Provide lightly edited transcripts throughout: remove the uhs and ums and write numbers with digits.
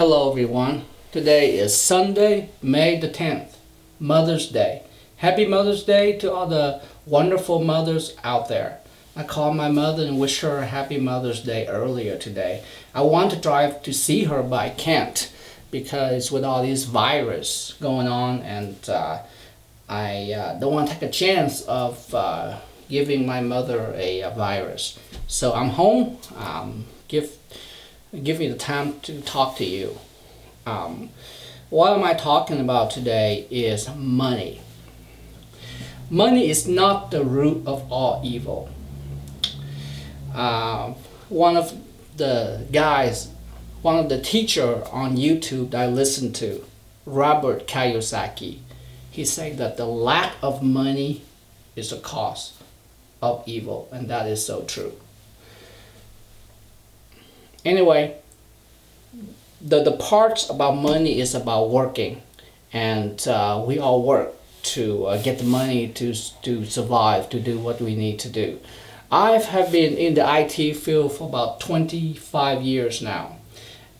Hello everyone. Today is Sunday, May the 10th, Mother's Day. Happy Mother's Day to all the wonderful mothers out there. I called my mother and wished her a happy Mother's Day earlier today. I want to drive to see her but I can't because with all these virus going on and I don't want to take a chance of giving my mother a virus. So I'm home. Give me the time to talk to you. What am I talking about today is money. Money is not the root of all evil. One of the teacher on YouTube that I listened to, Robert Kiyosaki, he said that the lack of money is the cause of evil, and that is so true. Anyway, the parts about money is about working, and we all work to get the money to survive, to do what we need to do. I have been in the IT field for about 25 years now,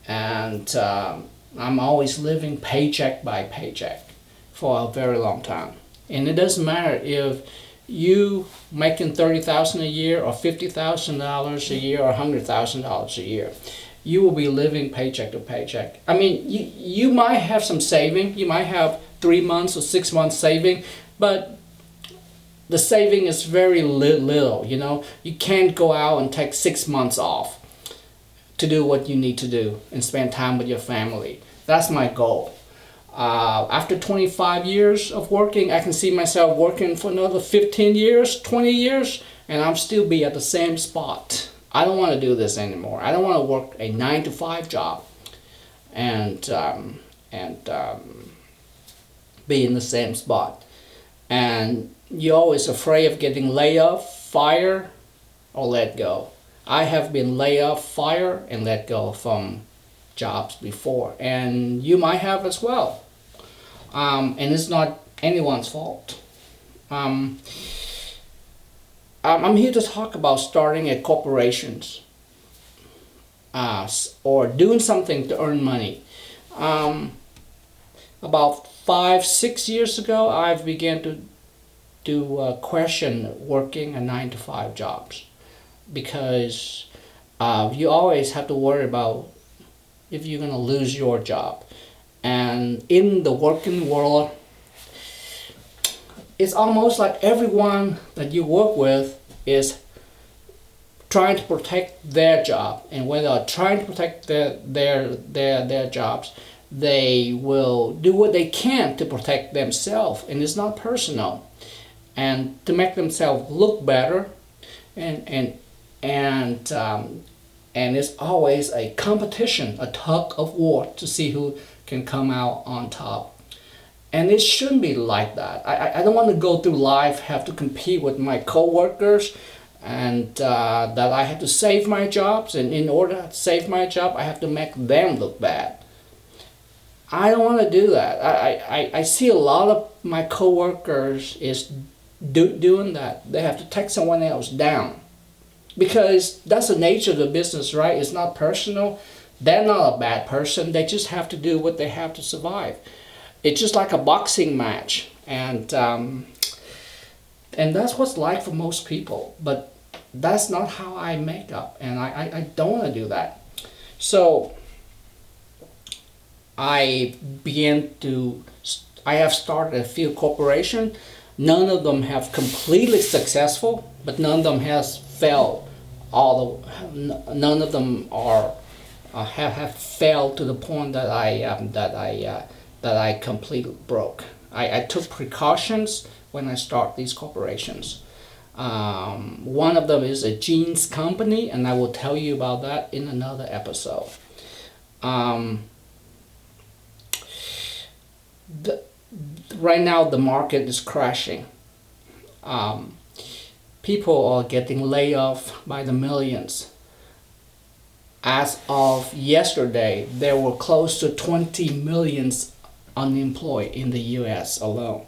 and I'm always living paycheck by paycheck for a very long time. And it doesn't matter if you making $30,000 a year or $50,000 a year or $100,000 a year. You will be living paycheck to paycheck. I mean, you might have some saving. You might have 3 months or 6 months saving, but the saving is very little. You know, you can't go out and take 6 months off to do what you need to do and spend time with your family. That's my goal. After 25 years of working, I can see myself working for another 15 years, 20 years, and I'm still be at the same spot. I don't want to do this anymore. I don't want to work a 9-to-5 job and be in the same spot. And you're always afraid of getting laid off, fired, or let go. I have been laid off, fired, and let go from jobs before, and you might have as well. And it's not anyone's fault. I'm here to talk about starting a corporations or doing something to earn money. About 5-6 years ago, I began to question working a 9-to-5 jobs because you always have to worry about if you're going to lose your job. And in the working world, it's almost like everyone that you work with is trying to protect their job. And when they're trying to protect their jobs, they will do what they can to protect themselves. And it's not personal. And to make themselves look better, and it's always a competition, a tug of war to see who can come out on top. And it shouldn't be like that. I don't want to go through life, have to compete with my co-workers, and that I have to save my jobs, and in order to save my job, I have to make them look bad. I don't want to do that. I see a lot of my co-workers is doing that. They have to take someone else down. Because that's the nature of the business, right? It's not personal. They're not a bad person. They just have to do what they have to survive. It's just like a boxing match. And that's what's like for most people. But that's not how I make up. And I don't want to do that. So I have started a few corporations. None of them have completely successful, but none of them has failed. None of them are have failed to the point that I completely broke. I took precautions when I start these corporations. One of them is a jeans company, and I will tell you about that in another episode. Right now the market is crashing. People are getting laid off by the millions. As of yesterday, there were close to 20 million unemployed in the US alone.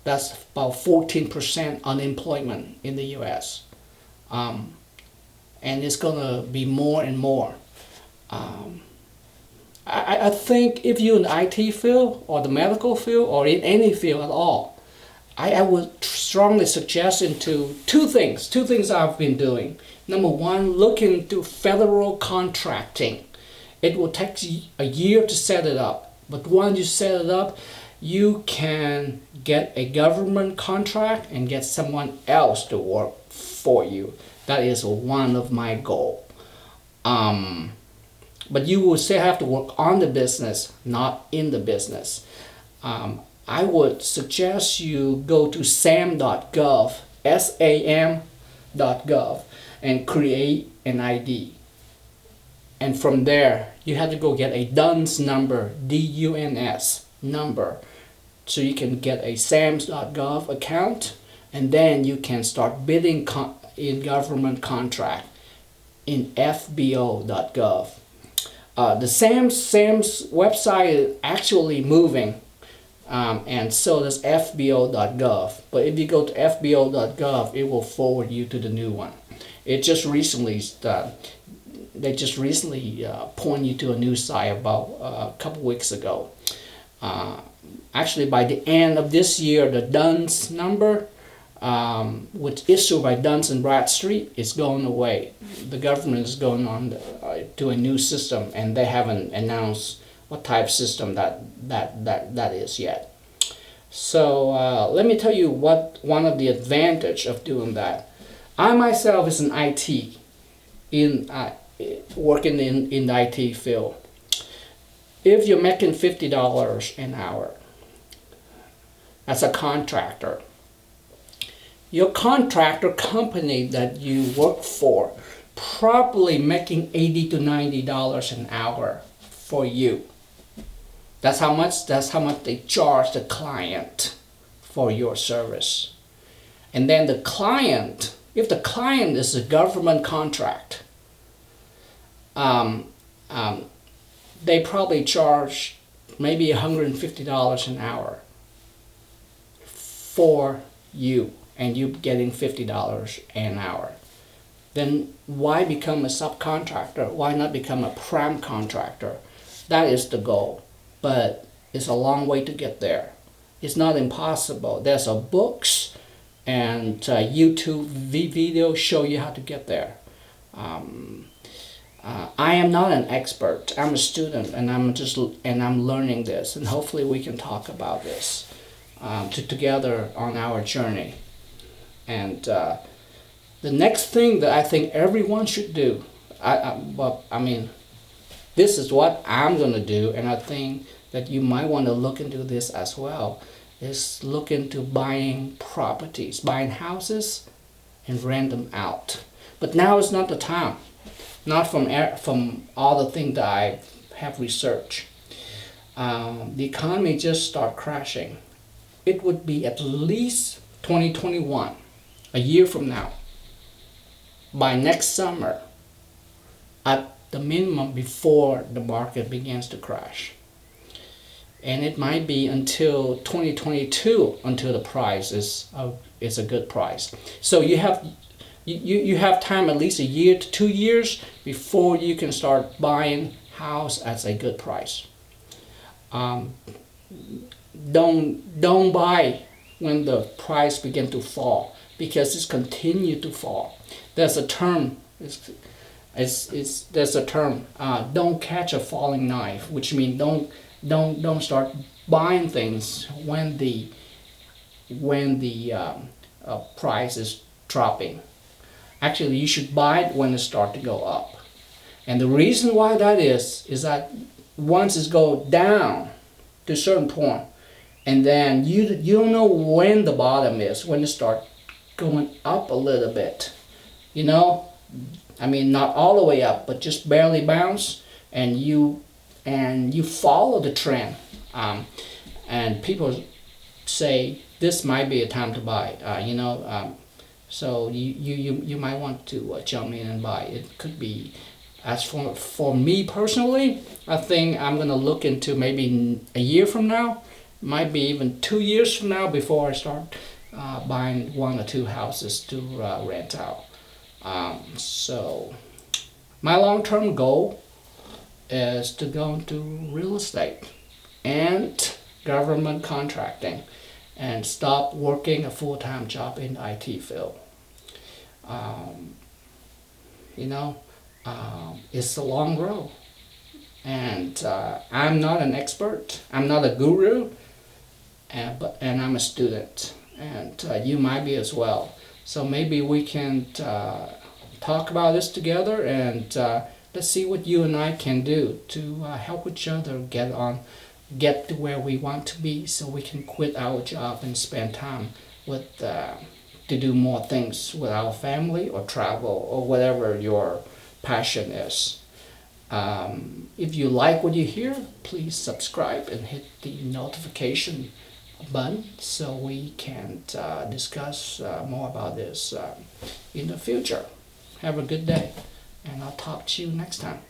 That's about 14% unemployment in the US. And it's going to be more and more. I think if you're in the IT field or the medical field or in any field at all, I would strongly suggest into two things. Two things I've been doing. Number one, look into federal contracting. It will take a year to set it up, but once you set it up, you can get a government contract and get someone else to work for you. That is one of my goals. But you will still have to work on the business, not in the business. I would suggest you go to sam.gov, sam.gov, and create an ID. And from there, you have to go get a DUNS number, DUNS number, so you can get a sams.gov account, and then you can start bidding in government contract in fbo.gov. The SAM's website is actually moving, and so does fbo.gov. But if you go to fbo.gov, it will forward you to the new one. It just recently they just recently point you to a new site about a couple weeks ago. Actually, by the end of this year, the DUNS number, which issued by Duns and Bradstreet, is going away. The government is going on to a new system, and they haven't announced what type of system that is yet. So let me tell you what one of the advantage of doing that. I myself is an IT working in the IT field. If you're making $50 an hour as a contractor, your contractor company that you work for probably making $80 to $90 an hour for you. That's how much they charge the client for your service. And then the client, if the client is a government contract, they probably charge maybe $150 an hour for you, and you getting $50 an hour. Then why become a subcontractor? Why not become a prime contractor? That is the goal, but it's a long way to get there. It's not impossible. There's books and YouTube videos show you how to get there. I am not an expert. I'm a student, and I'm learning this, and hopefully we can talk about this together on our journey. And the next thing that I think everyone should do, this is what I'm going to do, and I think that you might want to look into this as well, is look into buying properties, buying houses, and rent them out. But now is not the time, not from all the things that I have researched. The economy just started crashing. It would be at least 2021, a year from now, by next summer, at the minimum, before the market begins to crash. And it might be until 2022 until the price is a good price. So you have time, at least a year to 2 years, before you can start buying house at a good price. Don't buy when the price begin to fall, because it's continued to fall. There's a term. There's a term. Don't catch a falling knife, which means don't start buying things when the price is dropping. Actually, you should buy it when it starts to go up. And the reason why that is that once it goes down to a certain point, and then you don't know when the bottom is, when it starts going up a little bit. Not all the way up, but just barely bounce, and you follow the trend. And people say this might be a time to buy. So you might want to jump in and buy. It could be. As for me personally, I think I'm gonna look into maybe a year from now, might be even 2 years from now, before I start buying 1 or 2 houses to rent out. So my long-term goal is to go into real estate and government contracting and stop working a full-time job in the IT field. Um, you know, it's a long road. And I'm not an expert, I'm not a guru, and I'm a student, and you might be as well. So maybe we can talk about this together, and let's see what you and I can do to help each other get to where we want to be, so we can quit our job and spend time with to do more things with our family or travel or whatever your passion is. If you like what you hear, please subscribe and hit the notification button so we can discuss more about this in the future. Have a good day, and I'll talk to you next time.